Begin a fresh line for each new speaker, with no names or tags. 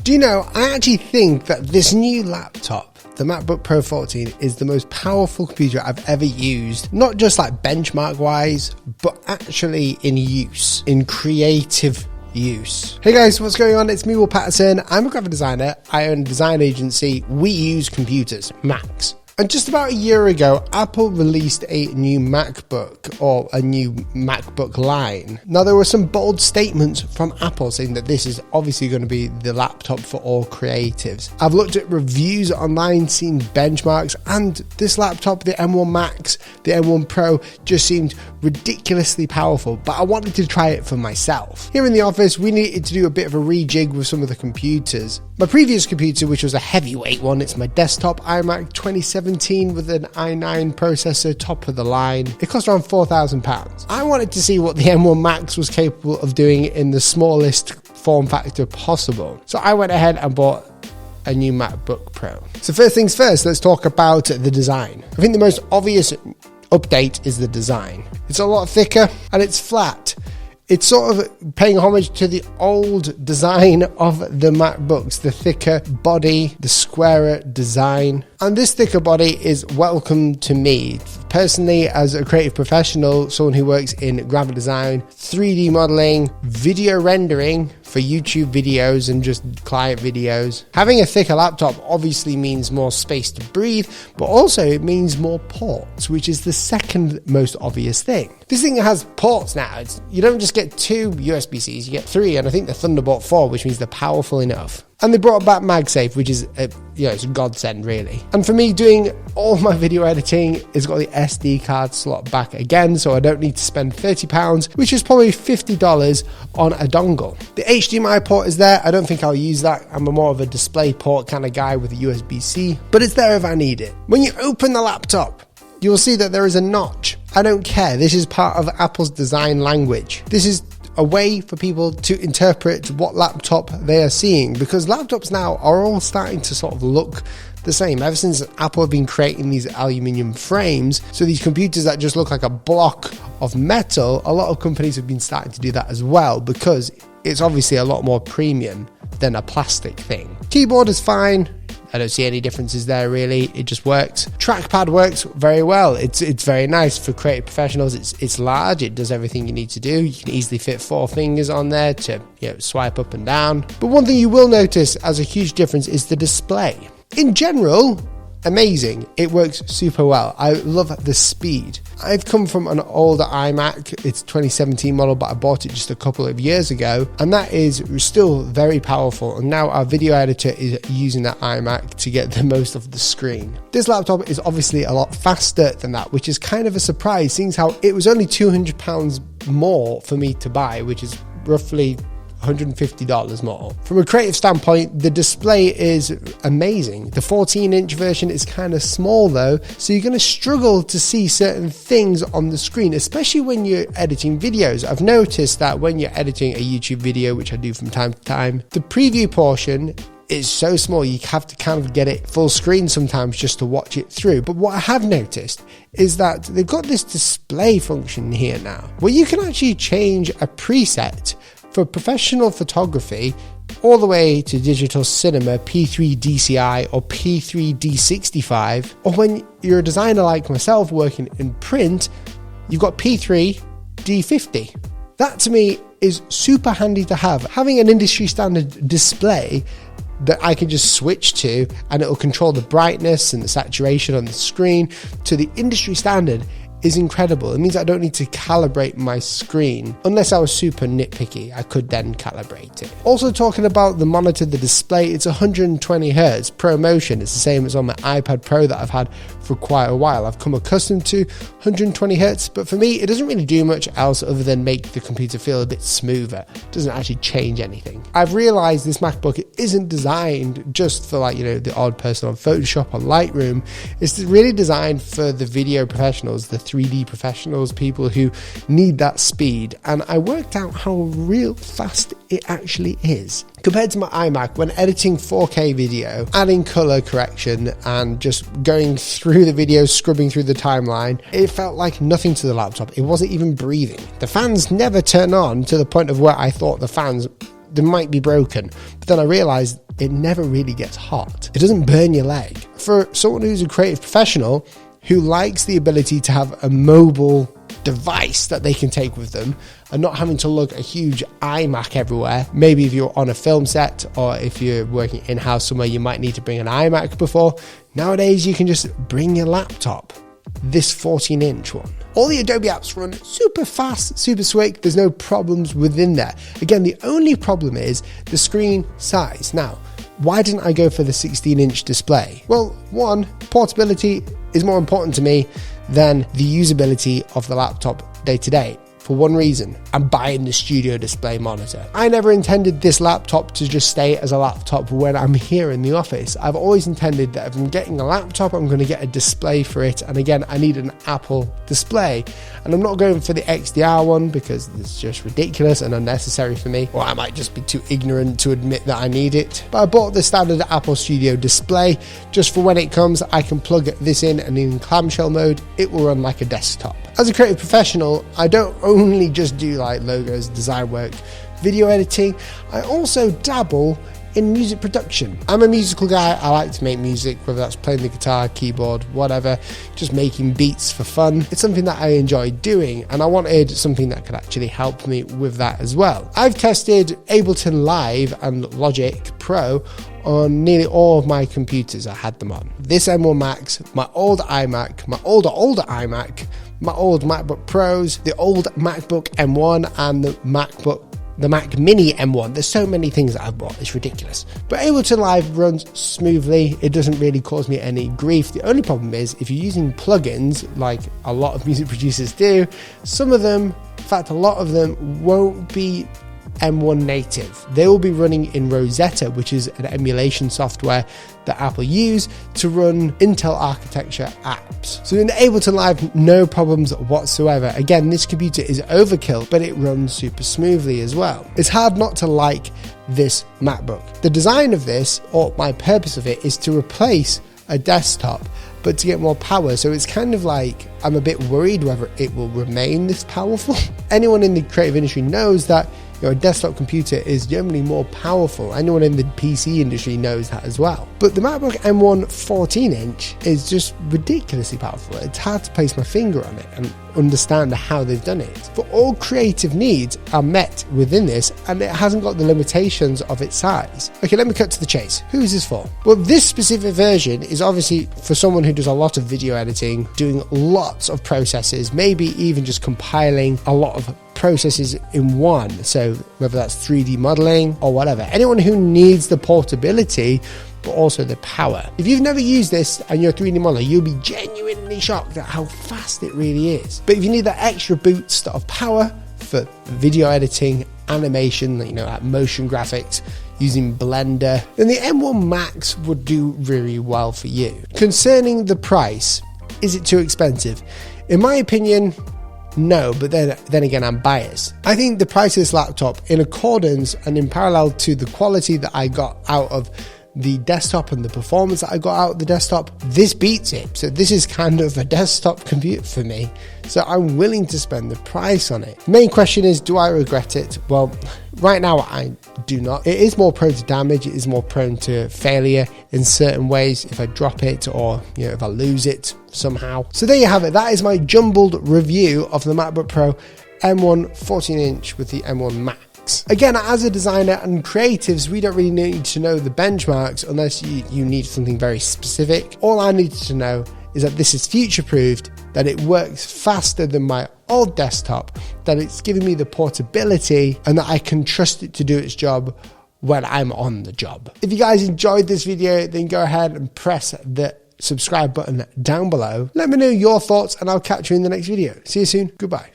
Do you know, I actually think that this new laptop, the MacBook Pro 14, is the most powerful computer I've ever used, not just like benchmark wise, but actually in use, in creative use. Hey guys, what's going on? It's me, Paterson. I'm a graphic designer. I own a design agency. We use computers, Macs. And just about a year ago, Apple released a new MacBook, or a new MacBook line. Now, there were some bold statements from Apple saying that this is obviously going to be the laptop for all creatives. I've looked at reviews online, seen benchmarks, and this laptop, the M1 Max, the M1 Pro, just seemed ridiculously powerful, but I wanted to try it for myself. Here in the office, we needed to do a bit of a rejig with some of the computers. My previous computer, which was a heavyweight one, it's my desktop iMac 2017 with an i9 processor, top of the line. It cost around £4,000. I wanted to see what the M1 Max was capable of doing in the smallest form factor possible. So I went ahead and bought a new MacBook Pro. So first things first, let's talk about the design. I think the most obvious update is the design. It's a lot thicker and it's flat. It's sort of paying homage to the old design of the MacBooks, the thicker body, the squarer design. And this thicker body is welcome to me. Personally, as a creative professional, someone who works in graphic design, 3D modeling, video rendering for YouTube videos and just client videos, having a thicker laptop obviously means more space to breathe, but also it means more ports, which is the second most obvious thing. This thing has ports now. You don't just get 2 USB-Cs, you get 3, and I think the Thunderbolt 4, which means they're powerful enough. And they brought back MagSafe, which is, it's a godsend, really. And for me, doing all my video editing, it's got the SD card slot back again, so I don't need to spend £30, which is probably $50 on a dongle. The HDMI port is there. I don't think I'll use that. I'm more of a display port kind of guy with a USB-C, but it's there if I need it. When you open the laptop, you'll see that there is a notch. I don't care. This is part of Apple's design language. This is a way for people to interpret what laptop they are seeing, because laptops now are all starting to sort of look the same. Ever since Apple have been creating these aluminium frames, so these computers that just look like a block of metal, a lot of companies have been starting to do that as well, because it's obviously a lot more premium than a plastic thing. Keyboard is fine. I don't see any differences there, really. It just works. Trackpad works very well. It's very nice for creative professionals. It's large. It does everything you need to do. You can easily fit 4 fingers on there to swipe up and down. But one thing you will notice as a huge difference is the display. In general, amazing. It works super well. I love the speed. I've come from an older iMac. It's 2017 model, but I bought it just a couple of years ago, and that is still very powerful. And now our video editor is using that iMac to get the most of the screen. This laptop is obviously a lot faster than that, which is kind of a surprise, seeing how it was only £200 more for me to buy, which is roughly $150 more. From a creative standpoint, the display is amazing. The 14-inch version is kind of small though, so you're going to struggle to see certain things on the screen, especially when you're editing videos. I've noticed that when you're editing a YouTube video, which I do from time to time, the preview portion is so small you have to kind of get it full screen sometimes just to watch it through. But what I have noticed is that they've got this display function here now, where you can actually change a preset for professional photography all the way to digital cinema, P3 DCI or P3 D65, or when you're a designer like myself working in print, you've got P3 D50. That to me is super handy to have. Having an industry standard display that I can just switch to and it'll control the brightness and the saturation on the screen to the industry standard is incredible. It means I don't need to calibrate my screen. Unless I was super nitpicky, I could then calibrate it. Also talking about the monitor, the display, it's 120 Hz Pro Motion. It's the same as on my iPad Pro that I've had for quite a while. I've come accustomed to 120 Hz, but for me, it doesn't really do much else other than make the computer feel a bit smoother. It doesn't actually change anything. I've realized this MacBook isn't designed just for the odd person on Photoshop or Lightroom. It's really designed for the video professionals, the 3D professionals, people who need that speed. And I worked out how real fast it actually is. Compared to my iMac, when editing 4K video, adding color correction and just going through the video, scrubbing through the timeline, it felt like nothing to the laptop. It wasn't even breathing. The fans never turn on to the point of where I thought they might be broken. But then I realized it never really gets hot. It doesn't burn your leg. For someone who's a creative professional who likes the ability to have a mobile device that they can take with them and not having to lug a huge iMac everywhere. Maybe if you're on a film set or if you're working in-house somewhere, you might need to bring an iMac before. Nowadays, you can just bring your laptop, this 14-inch one. All the Adobe apps run super fast, super slick. There's no problems within there. Again, the only problem is the screen size. Now, why didn't I go for the 16-inch display? Well, one, portability is more important to me than the usability of the laptop day to day. For one reason, I'm buying the studio display monitor. I never intended this laptop to just stay as a laptop when I'm here in the office. I've always intended that if I'm getting a laptop, I'm going to get a display for it. And again, I need an Apple display. And I'm not going for the XDR one because it's just ridiculous and unnecessary for me. Or I might just be too ignorant to admit that I need it. But I bought the standard Apple Studio display just for when it comes, I can plug this in clamshell mode, it will run like a desktop. As a creative professional, I don't only just do like logos, design work, video editing, I also dabble in music production. I'm a musical guy. I like to make music, whether that's playing the guitar, keyboard, whatever, just making beats for fun. It's something that I enjoy doing, and I wanted something that could actually help me with that as well. I've tested Ableton Live and Logic Pro on nearly all of my computers I had them on. This M1 Max, my old iMac, my older iMac, my old MacBook Pros, the old MacBook M1, and the Mac Mini M1. There's so many things that I've bought, it's ridiculous. But Ableton Live runs smoothly, it doesn't really cause me any grief. The only problem is if you're using plugins, like a lot of music producers do, some of them, in fact a lot of them, won't be M1 native. They will be running in Rosetta, which is an emulation software that Apple use to run Intel architecture apps. So in Ableton Live, no problems whatsoever. Again, this computer is overkill, but it runs super smoothly as well. It's hard not to like this MacBook. The design of this, or my purpose of it, is to replace a desktop, but to get more power. So it's kind of like, I'm a bit worried whether it will remain this powerful. Anyone in the creative industry knows that a desktop computer is generally more powerful. Anyone in the PC industry knows that as well. But the MacBook M1 14-inch is just ridiculously powerful. It's hard to place my finger on it and understand how they've done it. But all creative needs are met within this, and it hasn't got the limitations of its size. Okay, let me cut to the chase. Who is this for? Well, this specific version is obviously for someone who does a lot of video editing, doing lots of processes, maybe even just compiling a lot of processes in one. So whether that's 3D modeling or whatever, anyone who needs the portability but also the power. If you've never used this and you're a 3D modeler, you'll be genuinely shocked at how fast it really is. But if you need that extra boost of power for video editing, animation, like motion graphics, using Blender, then the M1 Max would do really well for you. Concerning the price, is it too expensive? In my opinion, no, but then again, I'm biased. I think the price of this laptop, in accordance and in parallel to the quality that I got out of the desktop and the performance that I got out of the desktop, this beats it. So this is kind of a desktop computer for me. So I'm willing to spend the price on it. The main question is, do I regret it? Well, right now I do not. It is more prone to damage. It is more prone to failure in certain ways if I drop it or if I lose it somehow. So there you have it. That is my jumbled review of the MacBook Pro M1 14-inch with the M1 Max. Again, as a designer and creatives, we don't really need to know the benchmarks unless you need something very specific. All I needed to know is that this is future-proofed, that it works faster than my old desktop, that it's giving me the portability, and that I can trust it to do its job when I'm on the job. If you guys enjoyed this video, then go ahead and press the subscribe button down below. Let me know your thoughts and I'll catch you in the next video. See you soon. Goodbye.